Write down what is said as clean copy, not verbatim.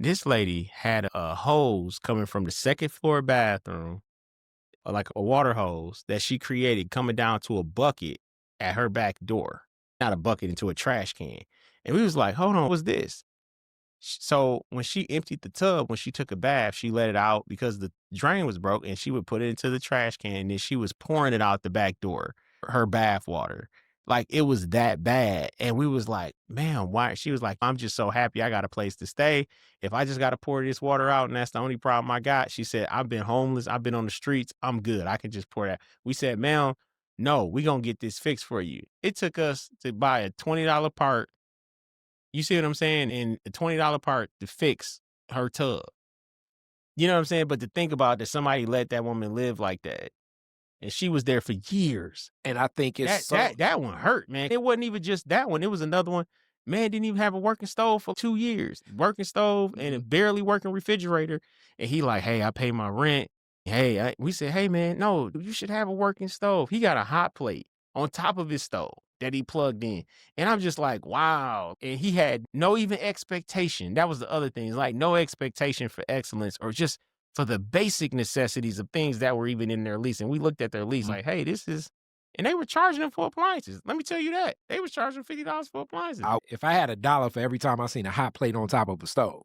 This lady had a hose coming from the second floor bathroom, like a water hose that she created coming down to a bucket at her back door, not a bucket into a trash can. And we was like, hold on, what's this? So when she emptied the tub, when she took a bath, she let it out because the drain was broke and she would put it into the trash can and then she was pouring it out the back door, her bath water. Like it was that bad. And we was like, man, why? She was like, I'm just so happy I got a place to stay. If I just got to pour this water out and that's the only problem I got, she said, I've been homeless. I've been on the streets. I'm good. I can just pour that. We said, ma'am, no, we going to get this fixed for you. It took us to buy a $20 part. You see what I'm saying? And a $20 part to fix her tub. You know what I'm saying? But to think about that somebody let that woman live like that, and she was there for years. And I think it's That one hurt, man. It wasn't even just that one. It was another one. Man didn't even have a working stove for 2 years. Working stove and a barely working refrigerator. And he like, hey, I pay my rent. Hey, we said, hey man, no, you should have a working stove. He got a hot plate on top of his stove that he plugged in. And I'm just like, wow. And he had no even expectation. That was the other thing. It's like no expectation for excellence or just for the basic necessities of things that were even in their lease. And we looked at their lease like, hey, this is, and they were charging them for appliances. Let me tell you that. They was charging $50 for appliances. if I had $1 for every time I seen a hot plate on top of a stove.